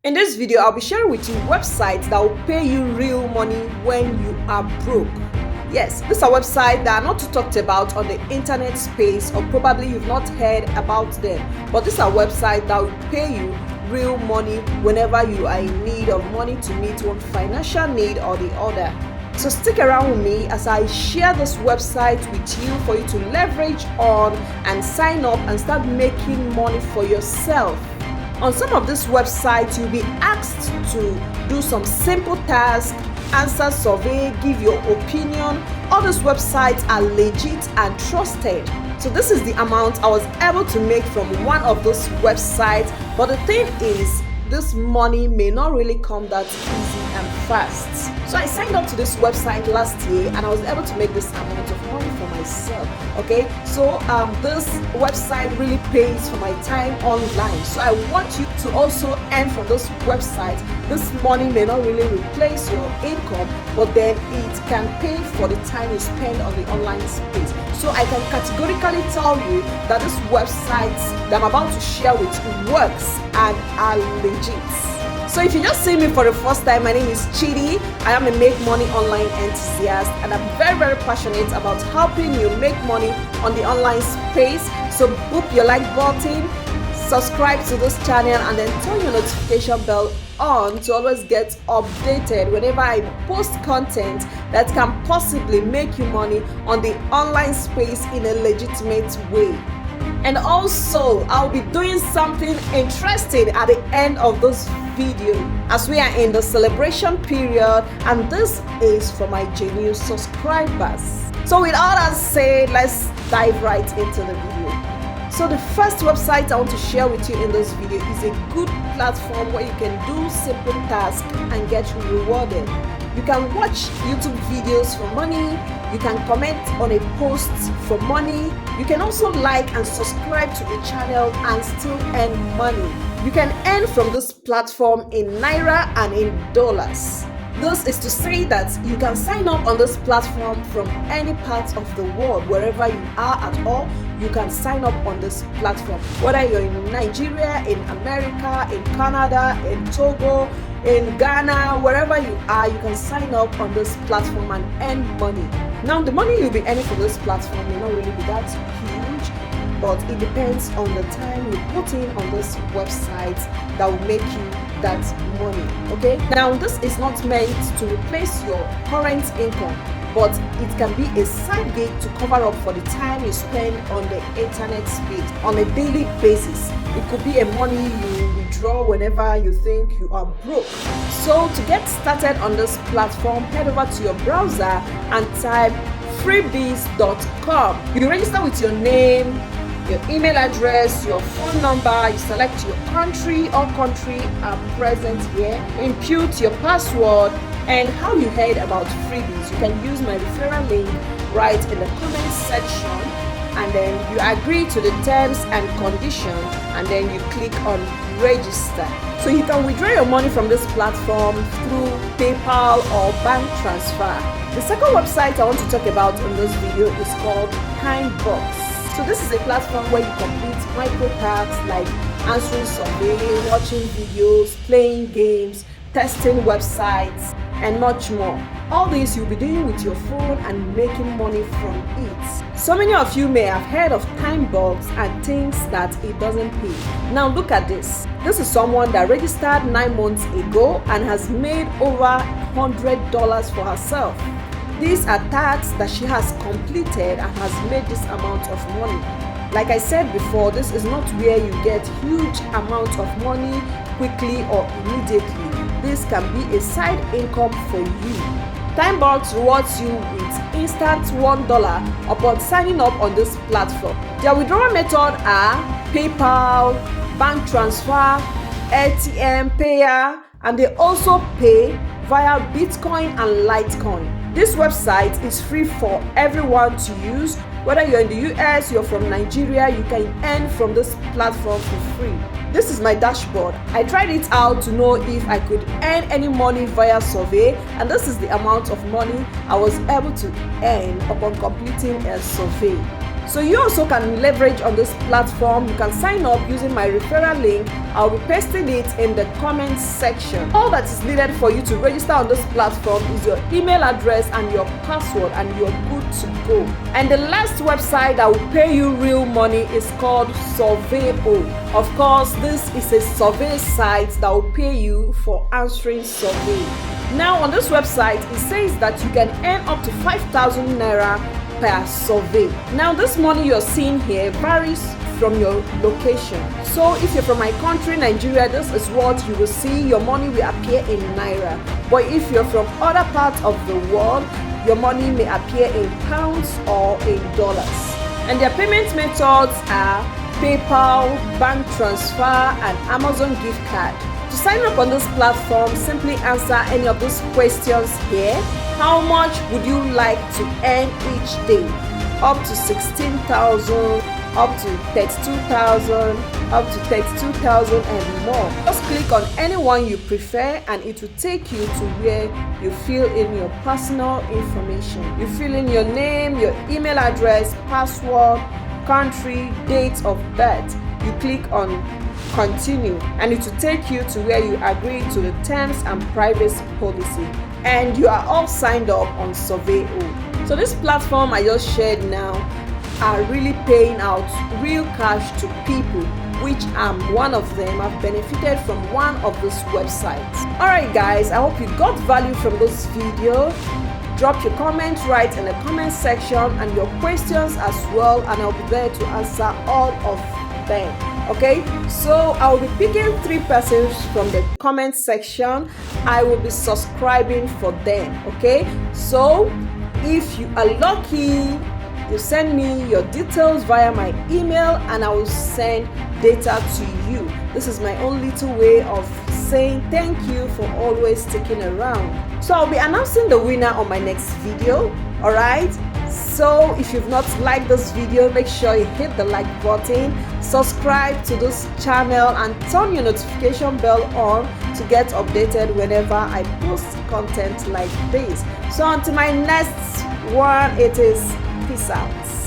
In this video, I'll be sharing with you websites that will pay you real money when you are broke. Yes, these are websites that are not too talked about on the internet space, or probably you've not heard about them. But these are websites that will pay you real money whenever you are in need of money to meet one financial need or the other. So stick around with me as I share this website with you for you to leverage on and sign up and start making money for yourself. On some of these websites, you'll be asked to do some simple tasks, answer survey, give your opinion. All these websites are legit and trusted. So this is the amount I was able to make from one of those websites. But the thing is, this money may not really come that easy and fast. So I signed up to this website last year and I was able to make this amount of money for myself. Okay, so this website really pays for my time online. So I want you to also earn from this website. This money may not really replace your income, but then it can pay for the time you spend on the online space. So I can categorically tell you that this websites that I'm about to share with you works and are legit. So if you just see me for the first time, my name is Chidi. I am a Make Money Online enthusiast and I'm very passionate about helping you make money on the online space. So boop your like button, subscribe to this channel, and then turn your notification bell on to always get updated whenever I post content that can possibly make you money on the online space in a legitimate way. And also, I'll be doing something interesting at the end of this video as we are in the celebration period, and this is for my genuine subscribers. So with all that said, let's dive right into the video. So the first website I want to share with you in this video is a good platform where you can do simple tasks and get rewarded. You can watch YouTube videos for money. You can comment on a post for money. You can also like and subscribe to a channel and still earn money. You can earn from this platform in Naira and in dollars. This is to say that you can sign up on this platform from any part of the world, wherever you are at all. You can sign up on this platform, whether you're in Nigeria, in America, in Canada, in Togo, in Ghana, wherever you are, you can sign up on this platform and earn money. Now, the money you'll be earning from this platform may not really be that huge, but it depends on the time you put in on this website that will make you that money. Okay, now this is not meant to replace your current income, but it can be a side gig to cover up for the time you spend on the internet space on a daily basis. It could be a money you withdraw whenever you think you are broke. So to get started on this platform, head over to your browser and type freebiz.com. You register with your name, your email address, your phone number, you select your country. All countries are present here. Input your password and how you heard about freebies. You can use my referral link right in the comment section, and then you agree to the terms and conditions, and then you click on register. So you can withdraw your money from this platform through PayPal or bank transfer. The second website I want to talk about in this video is called Timebox. So this is a platform where you complete micro tasks like answering survey, watching videos, playing games, testing websites, and much more. All this you'll be doing with your phone and making money from it. So many of you may have heard of Timebox and thinks that it doesn't pay. Now look at this. This is someone that registered 9 months ago and has made over $100 for herself. These are tasks that she has completed and has made this amount of money. Like I said before, this is not where you get huge amount of money quickly or immediately. This can be a side income for you. Timebox rewards you with instant $1 upon signing up on this platform. Their withdrawal methods are PayPal, bank transfer, ATM payer, and they also pay via Bitcoin and Litecoin. This website is free for everyone to use. Whether you're in the US, you're from Nigeria, you can earn from this platform for free. This is my dashboard. I tried it out to know if I could earn any money via survey, and this is the amount of money I was able to earn upon completing a survey. So you also can leverage on this platform. You can sign up using my referral link. I'll be pasting it in the comments section. All that is needed for you to register on this platform is your email address and your password, and you're good to go. And the last website that will pay you real money is called Survey-O. Of course, this is a survey site that will pay you for answering survey. Now on this website, it says that you can earn up to 5,000 naira per survey. Now this money you're seeing here varies from your location. So if you're from my country, Nigeria, this is what you will see. Your money will appear in naira. But if you're from other parts of the world, your money may appear in pounds or in dollars. And their payment methods are PayPal, bank transfer, and Amazon gift card. To sign up on this platform, simply answer any of those questions here. How much would you like to earn each day? Up to 16,000, up to 32,000, up to 32,000 and more. Just click on any one you prefer and it will take you to where you fill in your personal information. You fill in your name, your email address, password, country, date of birth. You click on continue and it will take you to where you agree to the terms and privacy policy, and you are all signed up on Survey-O. So this platform I just shared now are really paying out real cash to people, which I'm one of them. I've benefited from one of these websites. Alright guys, I hope you got value from this video. Drop your comments right in the comment section and your questions as well, and I'll be there to answer all of them. Okay, so I will be picking 3 persons from the comment section. I will be subscribing for them. Okay, so if you are lucky, you send me your details via my email and I will send data to you. This is my own little way of saying thank you for always sticking around. So I'll be announcing the winner on my next video. All right, so if you've not liked this video, make sure you hit the like button, subscribe to this channel and turn your notification bell on to get updated whenever I post content like this. So until my next one, it is peace out.